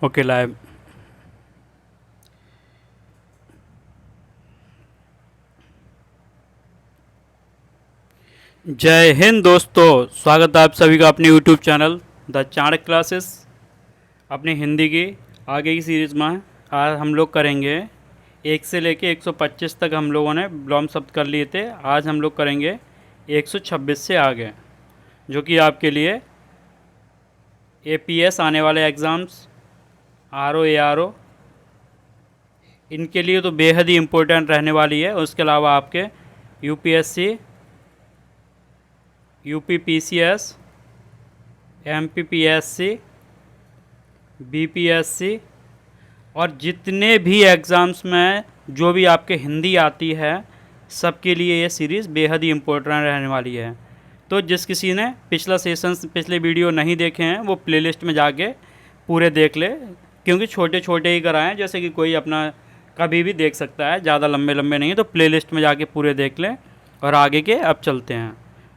Okay live. जय हिंद दोस्तों, स्वागत है आप सभी का अपने YouTube channel the Chanakya classes. अपनी हिंदी की आगे की सीरीज़ में आज हम लोग करेंगे 1 से लेके 125 तक हम लोगों ने विलोम शब्द कर लिए थे। आज हम लोग करेंगे 126 से आगे, जो कि आपके लिए एपीएस आने वाले एग्ज़ाम्स, आरओ एआरओ, इनके लिए तो बेहद ही इम्पोर्टेंट रहने वाली है। उसके अलावा आपके यूपीएससी, यूपीपीसीएस, एमपीपीएससी, बीपीएससी और जितने भी एग्ज़ाम्स में जो भी आपके हिंदी आती है, सबके लिए ये सीरीज़ बेहद ही इम्पोर्टेंट रहने वाली है। तो जिस किसी ने पिछले वीडियो नहीं देखे हैं वो प्लेलिस्ट में जाके पूरे देख ले, क्योंकि छोटे छोटे ही कराएं, जैसे कि कोई अपना कभी भी देख सकता है, ज़्यादा लंबे लंबे नहीं है। तो प्लेलिस्ट में जाके पूरे देख लें और आगे के अब चलते हैं।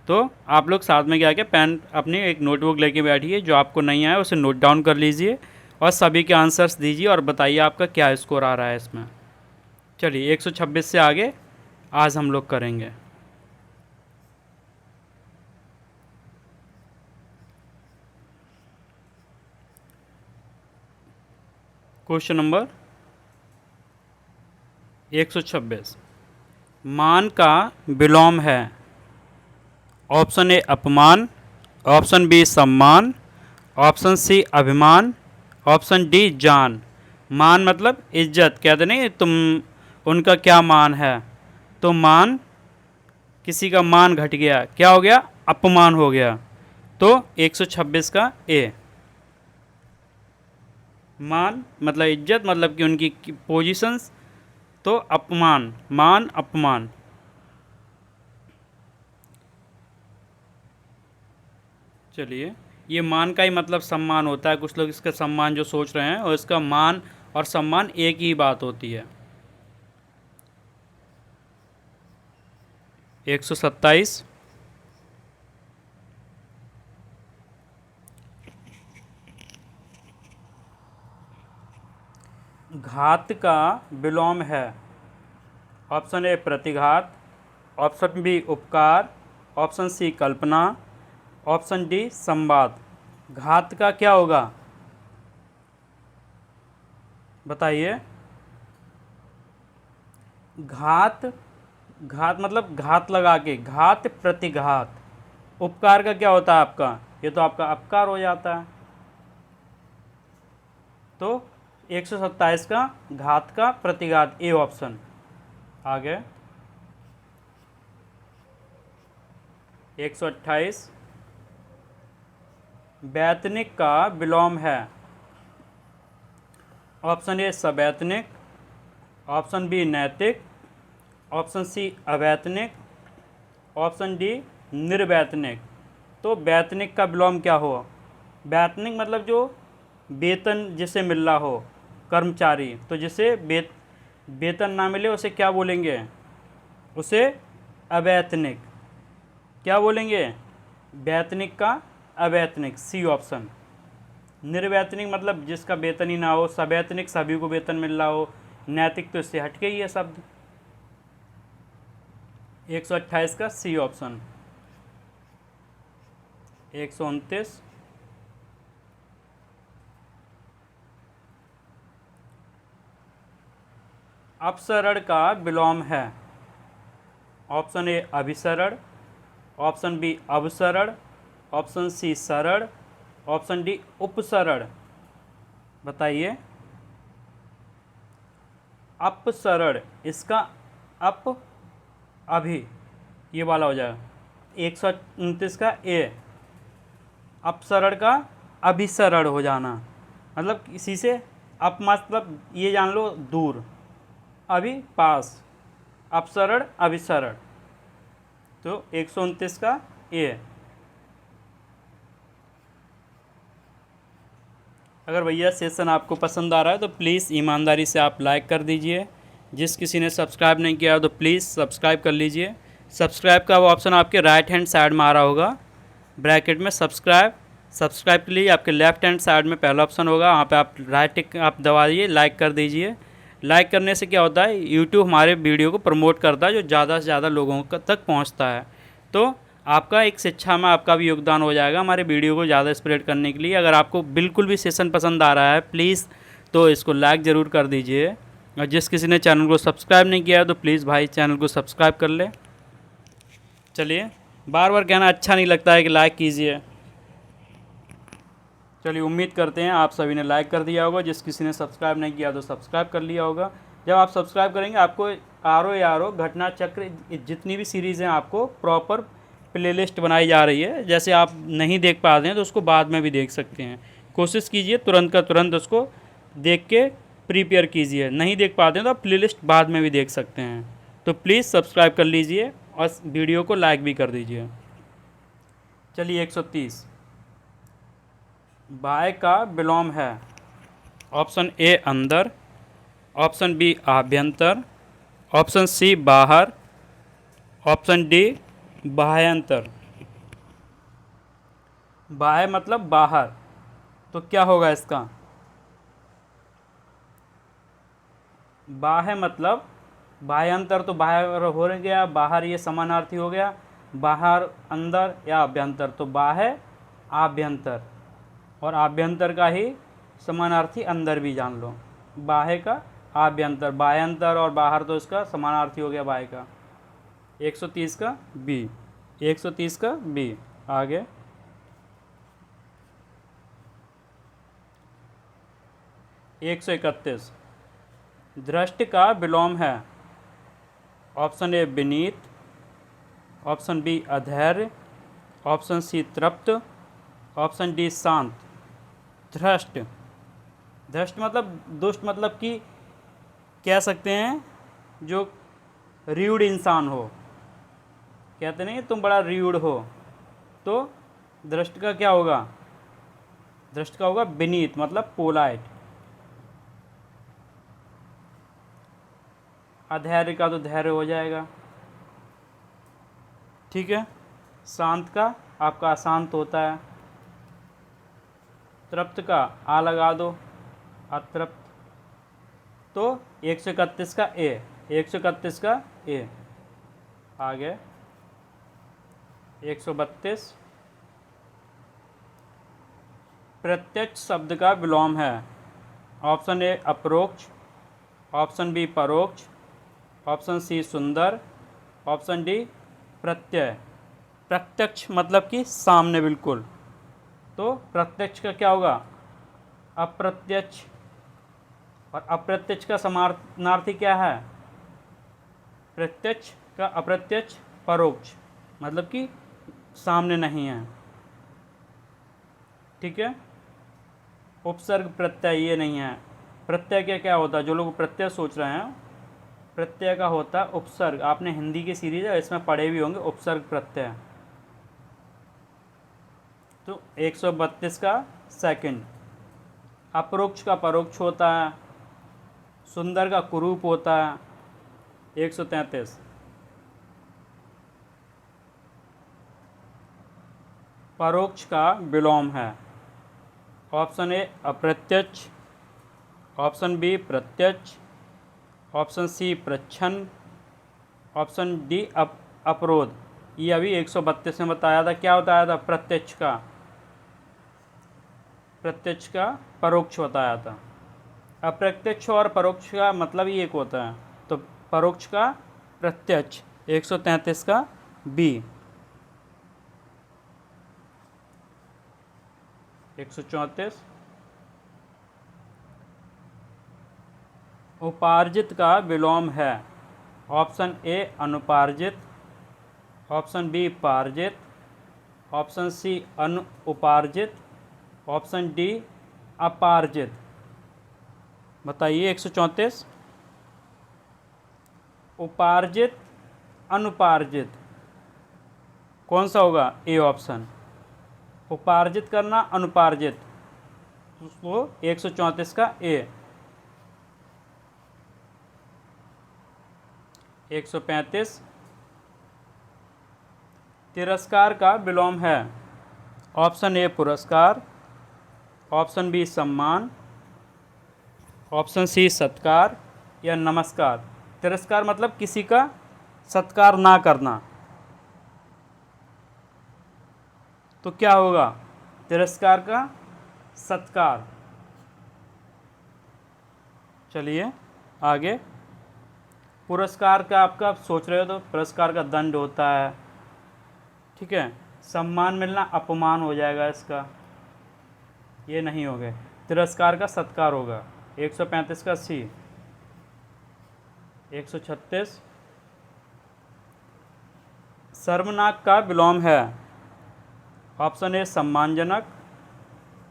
तो आप लोग साथ में क्या पेन अपनी एक नोटबुक लेके बैठिए, जो आपको नहीं आया उसे नोट डाउन कर लीजिए और सभी के आंसर्स दीजिए और बताइए आपका क्या स्कोर आ रहा है इसमें। चलिए 126 से आगे आज हम लोग करेंगे। क्वेश्चन नंबर 126, मान का विलोम है। ऑप्शन ए अपमान, ऑप्शन बी सम्मान, ऑप्शन सी अभिमान, ऑप्शन डी जान। मान मतलब इज्जत, कहते नहीं तुम उनका क्या मान है, तो मान, किसी का मान घट गया, क्या हो गया, अपमान हो गया। तो 126 का ए। मान मतलब इज्जत, मतलब कि उनकी पोजीशंस, तो अपमान, मान अपमान। चलिए, ये मान का ही मतलब सम्मान होता है। कुछ लोग इसका सम्मान जो सोच रहे हैं, और इसका मान और सम्मान एक ही बात होती है। 127, घात का विलोम है। ऑप्शन ए प्रतिघात, ऑप्शन बी उपकार, ऑप्शन सी कल्पना, ऑप्शन डी संवाद। घात का क्या होगा, बताइए। घात, घात मतलब घात लगा के, घात प्रतिघात। उपकार का क्या होता है आपका, ये तो आपका अपकार हो जाता है। तो 127 का घात का प्रतिघात, ए ऑप्शन। आगे 128, वैतनिक का विलोम है। ऑप्शन ए सवैतनिक, ऑप्शन बी नैतिक, ऑप्शन सी अवैतनिक, ऑप्शन डी निर्वैतनिक। तो वैतनिक का विलोम क्या हो, वैतनिक मतलब जो वेतन जिसे मिल रहा हो, कर्मचारी, तो जिसे वेतन ना मिले उसे क्या बोलेंगे, उसे अवैतनिक। क्या बोलेंगे, वैतनिक का अवैतनिक, सी ऑप्शन। निर्वैतनिक मतलब जिसका वेतन ही ना हो, सवैतनिक सभी को वेतन मिल रहा हो, नैतिक तो इससे हटके ही है शब्द। 128 का सी ऑप्शन। 129, अपसरण का विलोम है। ऑप्शन ए अभिसरण, ऑप्शन बी अवसरण, ऑप्शन सी सरण, ऑप्शन डी उपसरण। बताइए। अपसरण, इसका अप अभी ये वाला हो जाएगा। 129 का ए, अपसरण का अभिसरण हो जाना, मतलब किसी से अप मतलब ये जान लो दूर, अभी पास, अपसरण अभिसरण। तो 129 का ए। अगर भैया सेशन आपको पसंद आ रहा है तो प्लीज़ ईमानदारी से आप लाइक कर दीजिए। जिस किसी ने सब्सक्राइब नहीं किया तो प्लीज़ सब्सक्राइब कर लीजिए। सब्सक्राइब का वो ऑप्शन आपके राइट हैंड साइड में आ रहा होगा, ब्रैकेट में सब्सक्राइब, सब्सक्राइब के लिए आपके लेफ्ट हैंड साइड में पहला ऑप्शन होगा, वहाँ पे आप राइट टिक आप दबाइए, लाइक कर दीजिए। लाइक करने से क्या होता है, यूट्यूब हमारे वीडियो को प्रमोट करता है, जो ज़्यादा से ज़्यादा लोगों तक पहुँचता है। तो आपका एक शिक्षा में आपका भी योगदान हो जाएगा हमारे वीडियो को ज़्यादा स्प्रेड करने के लिए। अगर आपको बिल्कुल भी सेशन पसंद आ रहा है प्लीज़ तो इसको लाइक ज़रूर कर दीजिए, और जिस किसी ने चैनल को सब्सक्राइब नहीं किया है तो प्लीज़ भाई चैनल को सब्सक्राइब कर ले। चलिए, बार बार कहना अच्छा नहीं लगता है कि लाइक कीजिए। चलिए, उम्मीद करते हैं आप सभी ने लाइक कर दिया होगा, जिस किसी ने सब्सक्राइब नहीं किया तो सब्सक्राइब कर लिया होगा। जब आप सब्सक्राइब करेंगे आपको आर ओ घटना चक्र जितनी भी सीरीज़ हैं आपको प्रॉपर प्लेलिस्ट बनाई जा रही है। जैसे आप नहीं देख पाते हैं तो उसको बाद में भी देख सकते हैं। कोशिश कीजिए तुरंत का तुरंत उसको देख के प्रिपेयर कीजिए। नहीं देख पाते हैं तो आप प्लेलिस्ट बाद में भी देख सकते हैं। तो प्लीज़ सब्सक्राइब कर लीजिए और वीडियो को लाइक भी कर दीजिए। चलिए, 130 बाय का विलोम है। ऑप्शन ए अंदर, ऑप्शन बी आभ्यंतर, ऑप्शन सी बाहर, ऑप्शन डी बाह्यंतर। बाह्य मतलब बाहर, तो क्या होगा इसका? बाह्य मतलब बाह्यंतर तो बाहर हो गया, बाहर ये समानार्थी हो गया। बाहर अंदर या अभ्यंतर, तो बाह्य आभ्यंतर, और आभ्यंतर का ही समानार्थी अंदर भी जान लो। बाह्य का आभ्यंतर, बाह्यंतर और बाहर तो इसका समानार्थी हो गया बाह्य का। 130 का बी, 130 का बी। आगे 131 दृष्टि का विलोम है। ऑप्शन ए विनीत, ऑप्शन बी अधैर्य, ऑप्शन सी तृप्त, ऑप्शन डी शांत। धृष्ट, धृष्ट मतलब दुष्ट, मतलब कि कह सकते हैं जो र्यूड इंसान हो। कहते नहीं तुम बड़ा र्यूड हो, तो धृष्ट का क्या होगा? धृष्ट का होगा विनीत, मतलब पोलाइट। अधैर्य का तो धैर्य हो जाएगा, ठीक है। शांत का आपका अशांत होता है। तृप्त का आ लगा दो, अतृप्त। तो 131 का ए, 131 का ए। आगे 132 प्रत्यक्ष शब्द का विलोम है। ऑप्शन ए अपरोक्ष, ऑप्शन बी परोक्ष, ऑप्शन सी सुंदर, ऑप्शन डी प्रत्यय। प्रत्यक्ष मतलब कि सामने बिल्कुल, तो प्रत्यक्ष का क्या होगा? अप्रत्यक्ष, और अप्रत्यक्ष का समानार्थी क्या है? प्रत्यक्ष का अप्रत्यक्ष परोक्ष, मतलब कि सामने नहीं है, ठीक है। उपसर्ग प्रत्यय ये नहीं है। प्रत्यय क्या क्या होता है? जो लोग प्रत्यय सोच रहे हैं, प्रत्यय का होता है उपसर्ग। आपने हिंदी की सीरीज है इसमें पढ़े भी होंगे उपसर्ग प्रत्यय। तो 132 का सेकंड। अपरोक्ष का परोक्ष होता है, सुंदर का कुरूप होता है। 133 परोक्ष का विलोम है। ऑप्शन ए अप्रत्यक्ष, ऑप्शन बी प्रत्यक्ष, ऑप्शन सी प्रच्छन्न, ऑप्शन डी अपरोध। ये अभी 132 में बताया था, क्या बताया था? प्रत्यक्ष का, प्रत्यक्ष का परोक्ष बताया था। अप्रत्यक्ष और परोक्ष का मतलब ही एक होता है, तो परोक्ष का प्रत्यक्ष। 133 का बी। 134 उपार्जित का विलोम है। ऑप्शन ए अनुपार्जित, ऑप्शन बी पार्जित, ऑप्शन सी अनुउपार्जित, ऑप्शन डी अपार्जित। बताइए 134। उपार्जित, अनुपार्जित, कौन सा होगा? A option. उपार्जित करना, अनुपार्जित, तो 134 का ए। 135 तिरस्कार का विलोम है। ऑप्शन ए पुरस्कार, ऑप्शन बी सम्मान, ऑप्शन सी सत्कार या नमस्कार। तिरस्कार मतलब किसी का सत्कार ना करना, तो क्या होगा? तिरस्कार का सत्कार। चलिए आगे। पुरस्कार का आपका आप सोच रहे हो तो पुरस्कार का दंड होता है, ठीक है। सम्मान मिलना अपमान हो जाएगा इसका, ये नहीं हो गए। तिरस्कार का सत्कार होगा। 135 का सी। 136 सर्वनाक का विलोम है। ऑप्शन ए सम्मानजनक,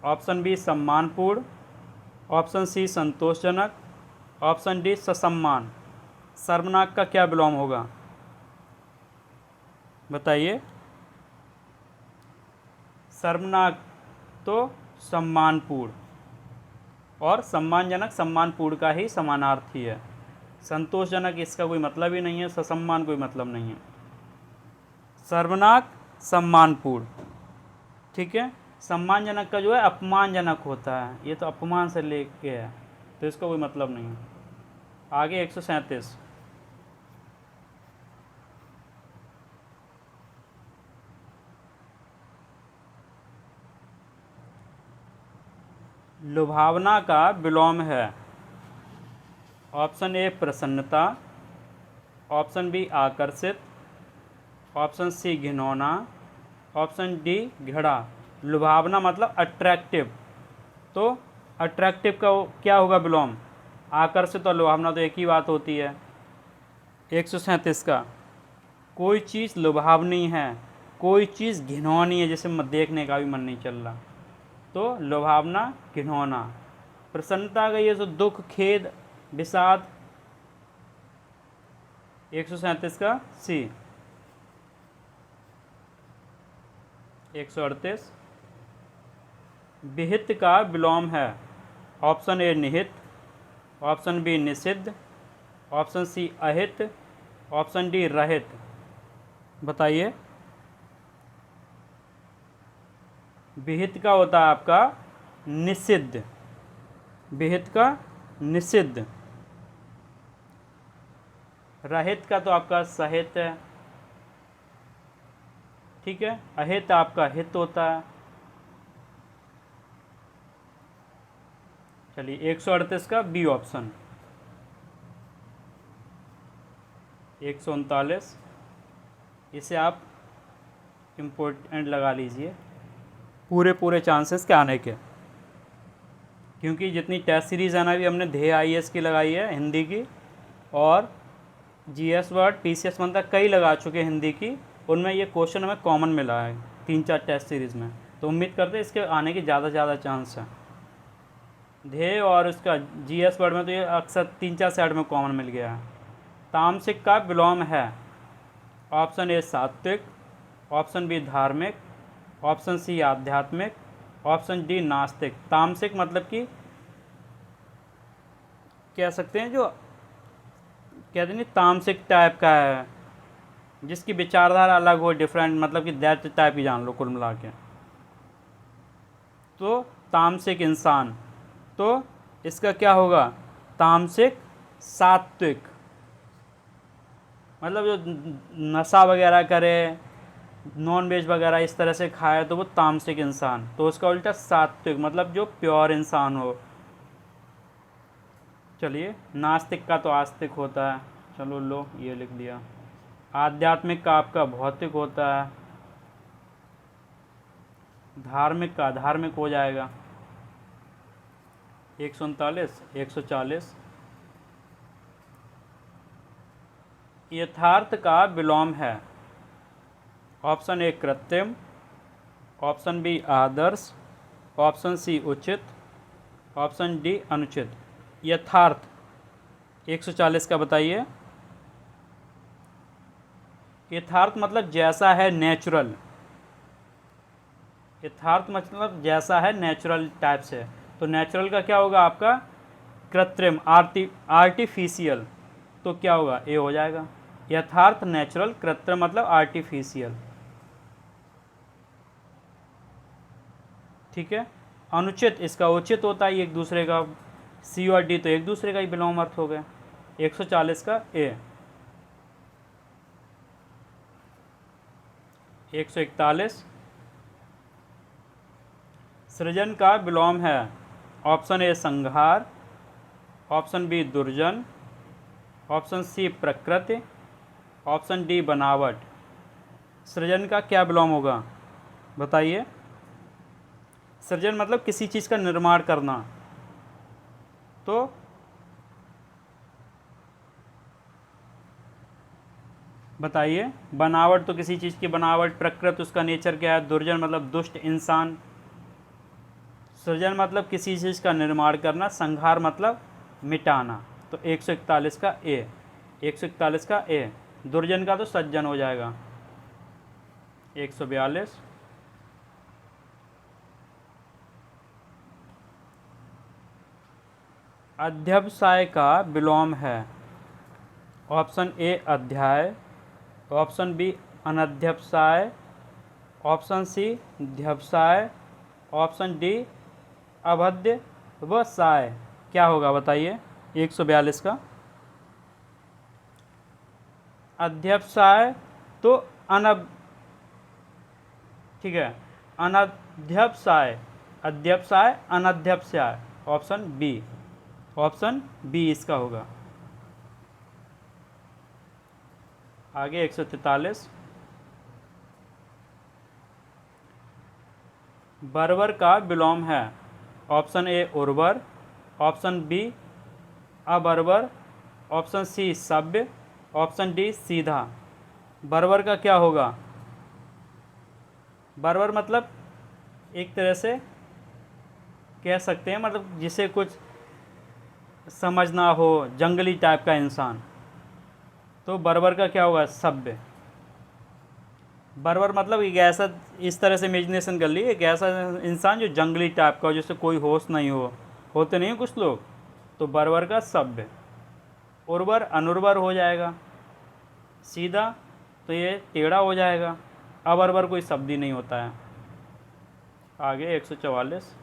ऑप्शन बी सम्मानपूर्ण, ऑप्शन सी संतोषजनक, ऑप्शन डी ससम्मान। सर्वनाक का क्या विलोम होगा बताइए? सर्वनाक तो सम्मानपूर्ण, और सम्मानजनक सम्मानपूर्ण का ही समानार्थी है। संतोषजनक इसका कोई मतलब ही नहीं है, ससम्मान कोई मतलब नहीं है। सर्वनाक सम्मानपूर्ण, ठीक है। सम्मानजनक का जो है अपमानजनक होता है, ये तो अपमान से लेके है, तो इसका कोई मतलब नहीं है। आगे 137 लुभावना का विलोम है। ऑप्शन ए प्रसन्नता, ऑप्शन बी आकर्षित, ऑप्शन सी घिनौना, ऑप्शन डी घृणा। लुभावना मतलब अट्रैक्टिव, तो अट्रैक्टिव का क्या होगा विलोम? आकर्षित और लुभावना तो एक ही बात होती है। 137 का कोई चीज़ लुभावनी है, कोई चीज़ घिनौनी है जिसे देखने का भी मन नहीं चल रहा, तो लुभावना घिनौना। प्रसन्नता का ये तो दुख खेद विषाद। 137 का सी। 138 विहित का विलोम है। ऑप्शन ए निहित, ऑप्शन बी निषिद्ध, ऑप्शन सी अहित, ऑप्शन डी रहित। बताइए। विहित का होता है आपका निषिद्ध, विहित का निषिद्ध। रहित का तो आपका सहित है, ठीक है। अहित आपका हित होता है। चलिए 138 का बी ऑप्शन। 139 इसे आप इम्पोर्टेंट लगा लीजिए, पूरे चांसेस के आने के, क्योंकि जितनी टेस्ट सीरीज़ है ना, अभी हमने ध्येय IAS की लगाई है हिंदी की, और GS वर्ड PCS वन तक कई लगा चुके हिंदी की, उनमें ये क्वेश्चन हमें कॉमन मिला है 3-4 टेस्ट सीरीज़ में, तो उम्मीद करते हैं इसके आने की ज़्यादा चांस है। ध्येय और इसका GS वर्ड में तो ये अक्सर 3-4 सेट में कॉमन मिल गया है। तामसिक का विलोम है। ऑप्शन ए सात्विक, ऑप्शन बी धार्मिक, ऑप्शन सी आध्यात्मिक, ऑप्शन डी नास्तिक। तामसिक मतलब कि कह सकते हैं जो कहते नहीं तामसिक टाइप का है, जिसकी विचारधारा अलग हो, डिफरेंट, मतलब कि दैट टाइप ही जान लो कुल मिला के। तो तामसिक इंसान, तो इसका क्या होगा? तामसिक सात्विक, मतलब जो नशा वगैरह करे, नॉन वेज वगैरह इस तरह से खाए, तो वो तामसिक इंसान। तो उसका उल्टा सात्विक मतलब जो प्योर इंसान हो। चलिए नास्तिक का तो आस्तिक होता है, चलो लो ये लिख दिया। आध्यात्मिक का आपका भौतिक होता है। धार्मिक का धार्मिक हो जाएगा। 139 140 यथार्थ का विलोम है। ऑप्शन ए कृत्रिम, ऑप्शन बी आदर्श, ऑप्शन सी उचित, ऑप्शन डी अनुचित। यथार्थ 140 का बताइए। यथार्थ मतलब जैसा है नेचुरल, यथार्थ मतलब जैसा है नेचुरल टाइप से, तो नेचुरल का क्या होगा आपका? कृत्रिम, आर्टिफिशियल, तो क्या होगा? ए हो जाएगा। यथार्थ नेचुरल, कृत्रिम मतलब आर्टिफिशियल। ठीक है। अनुचित इसका उचित होता है, एक दूसरे का, सी और डी तो एक दूसरे का ही विलोम अर्थ हो गया। 140 का ए। 141 सृजन का विलोम है। ऑप्शन ए संहार, ऑप्शन बी दुर्जन, ऑप्शन सी प्रकृति, ऑप्शन डी बनावट। सृजन का क्या विलोम होगा बताइए। सृजन मतलब किसी चीज़ का निर्माण करना, तो बताइए। बनावट तो किसी चीज़ की बनावट, प्रकृति उसका नेचर क्या है, दुर्जन मतलब दुष्ट इंसान, सृजन मतलब किसी चीज़ का निर्माण करना, संहार मतलब मिटाना। तो 141 का ए। 141 का ए। दुर्जन का तो सज्जन हो जाएगा। 142 अध्यवसाय का विलोम है। ऑप्शन ए अध्याय, ऑप्शन बी अनध्यवसाय, ऑप्शन सी ध्यवसाय, ऑप्शन डी अभद्य व साय। क्या होगा बताइए 142 का। अध्यवसाय तो ठीक है, अनध्यवसाय, अध्यवसाय अनध्यवसाय, ऑप्शन बी। ऑप्शन बी इसका होगा। आगे 143 बर्बर का विलोम है। ऑप्शन ए उर्वर, ऑप्शन बी अबर्बर, ऑप्शन सी सभ्य, ऑप्शन डी सीधा। बर्बर का क्या होगा। बर्बर मतलब एक तरह से कह सकते हैं, मतलब जिसे कुछ समझ ना हो, जंगली टाइप का इंसान, तो बर्बर का क्या होगा सभ्य। बर्बर मतलब एक ऐसा, इस तरह से इमेजिनेशन कर ली, एक ऐसा इंसान जो जंगली टाइप का हो, जिससे कोई होश नहीं हो, होते नहीं कुछ लोग, तो बर्बर का सभ्य। उर्वर अनुर्वर हो जाएगा, सीधा तो ये टेढ़ा हो जाएगा, अबर्बर कोई शब्द ही नहीं होता है। आगे 144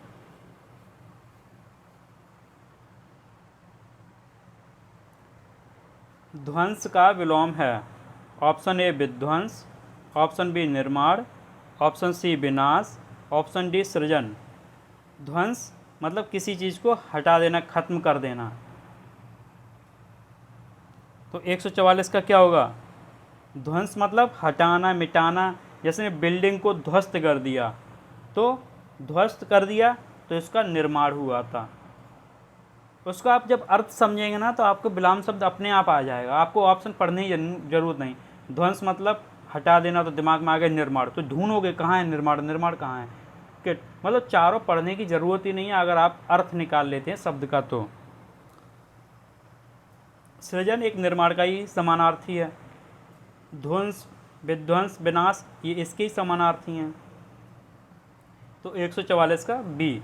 ध्वंस का विलोम है। ऑप्शन ए विध्वंस, ऑप्शन बी निर्माण, ऑप्शन सी विनाश, ऑप्शन डी सृजन। ध्वंस मतलब किसी चीज़ को हटा देना, खत्म कर देना। तो 144 का क्या होगा। ध्वंस मतलब हटाना, मिटाना। जैसे बिल्डिंग को ध्वस्त कर दिया, तो ध्वस्त कर दिया तो इसका निर्माण हुआ था। उसका आप जब अर्थ समझेंगे ना, तो आपको विराम शब्द अपने आप आ जाएगा, आपको ऑप्शन पढ़ने की जरूरत नहीं। ध्वंस मतलब हटा देना, तो दिमाग में आ गया निर्माण, तो ढूंढोगे कहाँ है निर्माण, निर्माण कहाँ है, कि मतलब चारों पढ़ने की ज़रूरत ही नहीं है अगर आप अर्थ निकाल लेते हैं शब्द का। तो सृजन एक निर्माण का ही समानार्थी है, ध्वंस विध्वंस विनाश ये इसके ही समानार्थी हैं। तो 144 का बी।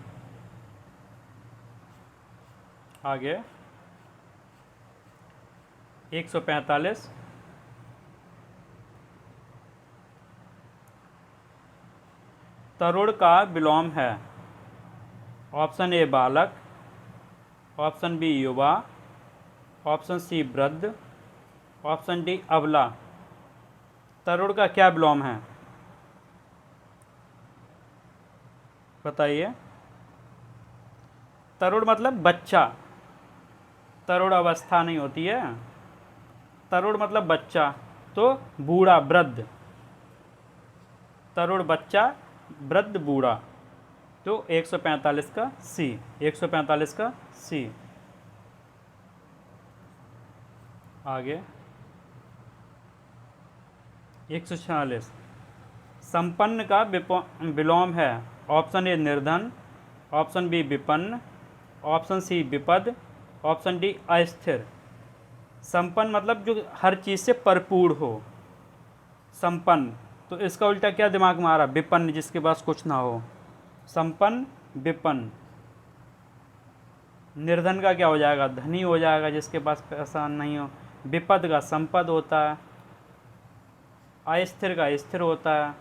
आगे 145 तरुण का विलोम है। ऑप्शन ए बालक, ऑप्शन बी युवा, ऑप्शन सी वृद्ध, ऑप्शन डी अबला। तरुण का क्या विलोम है बताइए। तरुण मतलब बच्चा, तरुण अवस्था नहीं होती है, तरुण मतलब बच्चा, तो बूढ़ा वृद्ध, तरुण बच्चा वृद्ध बूढ़ा। तो 145 का सी। 145 का सी। आगे 146 संपन्न का विलोम है। ऑप्शन ए निर्धन, ऑप्शन बी विपन्न, ऑप्शन सी विपद, ऑप्शन डी अस्थिर। संपन्न मतलब जो हर चीज़ से भरपूर हो, संपन्न। तो इसका उल्टा क्या दिमाग में आ रहा, विपन्न जिसके पास कुछ ना हो, संपन्न विपन्न। निर्धन का क्या हो जाएगा, धनी हो जाएगा जिसके पास पैसा नहीं हो। विपद का संपद होता है, अस्थिर का स्थिर होता है।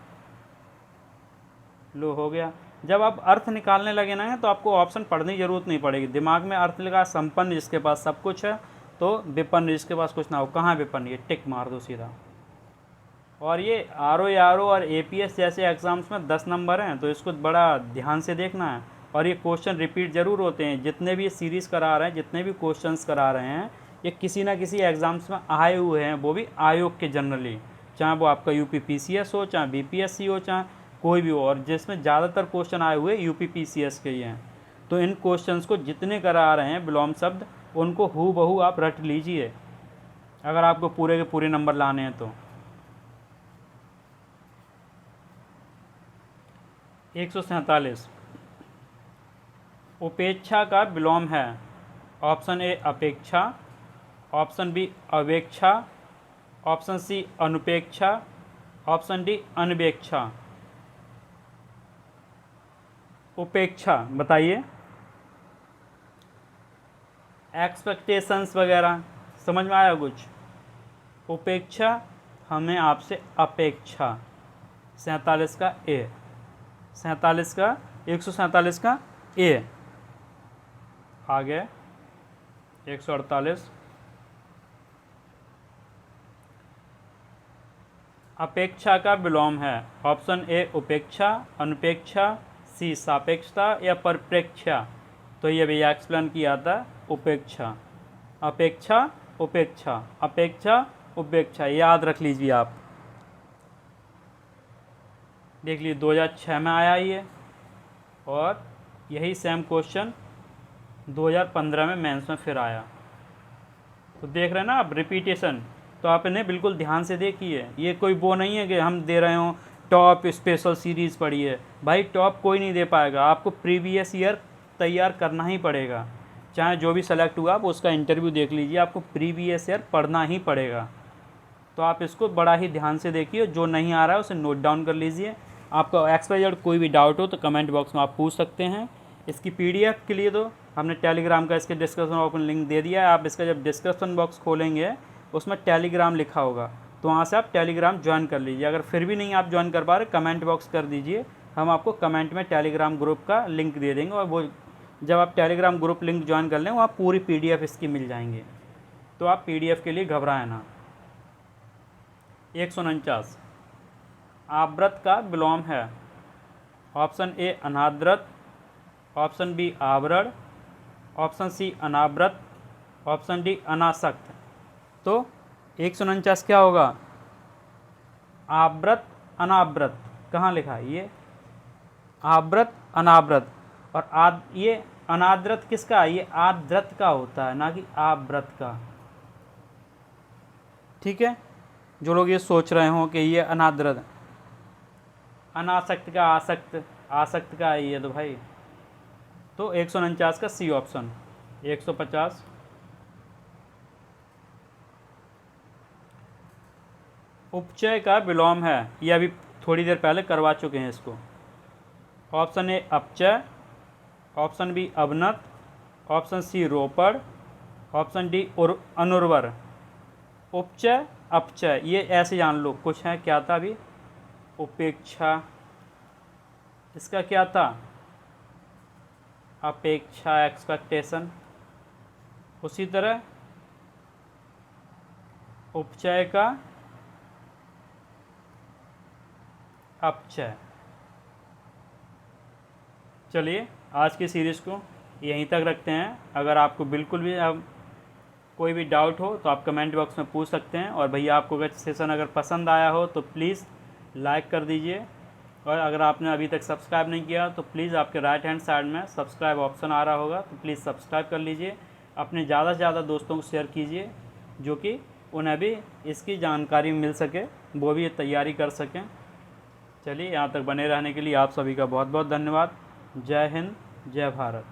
लो हो गया। जब आप अर्थ निकालने लगे ना तो आपको ऑप्शन पढ़ने की जरूरत नहीं पड़ेगी, दिमाग में अर्थ लगा संपन्न जिसके पास सब कुछ है, तो विपन्न जिसके पास कुछ ना हो। कहाँ विपन्न, ये टिक मार दो सीधा। और ये आर ओ और APS जैसे एग्ज़ाम्स में 10 नंबर हैं, तो इसको बड़ा ध्यान से देखना है। और ये क्वेश्चन रिपीट ज़रूर होते हैं, जितने भी ये सीरीज़ करा रहे हैं, जितने भी क्वेश्चंस करा रहे हैं, ये किसी ना किसी एग्ज़ाम्स में आए हुए हैं, वो भी आयोग के जनरली, चाहे वो आपका UP PCS हो, चाहे BPSC हो, चाहे कोई भी हो, और जिसमें ज़्यादातर क्वेश्चन आए हुए UP PCS के ही हैं। तो इन क्वेश्चंस को जितने करा रहे हैं विलोम शब्द, उनको हूबहू आप रट लीजिए अगर आपको पूरे के पूरे नंबर लाने हैं तो। 147 उपेक्षा का विलोम है। ऑप्शन ए अपेक्षा, ऑप्शन बी अवेक्षा, ऑप्शन सी अनुपेक्षा, ऑप्शन डी अनवेक्षा। उपेक्षा बताइए। एक्सपेक्टेशंस वगैरह समझ में आया कुछ? उपेक्षा हमें आपसे अपेक्षा। 47 का ए, 47 का 147 का ए। आगे 148 अपेक्षा का विलोम है। ऑप्शन ए उपेक्षा, अनुपेक्षा, सी सापेक्षता या परिप्रेक्ष्य। तो ये भैया एक्सप्लेन किया था, उपेक्षा, अपेक्षा, उपेक्षा, अपेक्षा, उपेक्षा, याद रख लीजिए आप। देख लीजिए 2006 में आया ये, और यही सेम क्वेश्चन 2015 में मेंस में फिर आया। तो देख रहे हैं ना आप रिपीटेशन, तो आप इन्हें बिल्कुल ध्यान से देखिए। ये कोई वो नहीं है कि हम दे रहे हो टॉप स्पेशल सीरीज़ पढ़िए, भाई टॉप कोई नहीं दे पाएगा, आपको प्रीवियस ईयर तैयार करना ही पड़ेगा। चाहे जो भी सेलेक्ट हुआ आप उसका इंटरव्यू देख लीजिए, आपको प्रीवियस ईयर पढ़ना ही पड़ेगा। तो आप इसको बड़ा ही ध्यान से देखिए, जो नहीं आ रहा है उसे नोट डाउन कर लीजिए। आपका XYZ कोई भी डाउट हो तो कमेंट बॉक्स में आप पूछ सकते हैं। इसकी PDF के लिए तो हमने टेलीग्राम का इसके डिस्क्रिप्शन बॉक्स में लिंक दे दिया है। आप इसका जब डिस्क्रिप्शन बॉक्स खोलेंगे उसमें टेलीग्राम लिखा होगा, तो वहाँ से आप टेलीग्राम ज्वाइन कर लीजिए। अगर फिर भी नहीं आप ज्वाइन कर पा रहे, कमेंट बॉक्स कर दीजिए, हम आपको कमेंट में टेलीग्राम ग्रुप का लिंक दे देंगे। और वो जब आप टेलीग्राम ग्रुप लिंक ज्वाइन कर लें, वहाँ पूरी PDF इसकी मिल जाएंगे, तो आप PDF के लिए घबराएं ना। 149 आवृत का विलोम है। ऑप्शन ए अनाद्रत, ऑप्शन बी आवरण, ऑप्शन सी अनाव्रत, ऑप्शन डी अनासक्त। तो 149 क्या होगा? आवृत अनाव्रत। कहाँ लिखा है ये? आवृत अनाव्रत। और ये अनाद्रत किसका है? ये आद्रत का होता है, ना कि आवृत का। ठीक है, जो लोग ये सोच रहे हो कि ये अनाद्रत, अनासक्त का आसक्त, आसक्त का है ये, तो भाई तो 149 का सी ऑप्शन। 150 उपचय का विलोम है। ये अभी थोड़ी देर पहले करवा चुके हैं इसको। ऑप्शन ए अपचय, ऑप्शन बी अवनत, ऑप्शन सी रोपड़, ऑप्शन डी अनुर्वर। उपचय अपचय ये ऐसे जान लो, कुछ है क्या था अभी? उपेक्षा, इसका क्या था? अपेक्षा, एक्सपेक्टेशन। उसी तरह उपचय का अपचय। चलिए आज की सीरीज़ को यहीं तक रखते हैं। अगर आपको बिल्कुल भी कोई भी डाउट हो तो आप कमेंट बॉक्स में पूछ सकते हैं। और भैया आपको अगर सेशन अगर पसंद आया हो तो प्लीज़ लाइक कर दीजिए। और अगर आपने अभी तक सब्सक्राइब नहीं किया तो प्लीज़ आपके राइट हैंड साइड में सब्सक्राइब ऑप्शन आ रहा होगा, तो प्लीज़ सब्सक्राइब कर लीजिए। अपने ज़्यादा से ज़्यादा दोस्तों को शेयर कीजिए, जो कि उन्हें भी इसकी जानकारी मिल सके, वो भी ये तैयारी कर सकें। चलिए यहाँ तक बने रहने के लिए आप सभी का बहुत बहुत धन्यवाद। जय हिंद, जय भारत।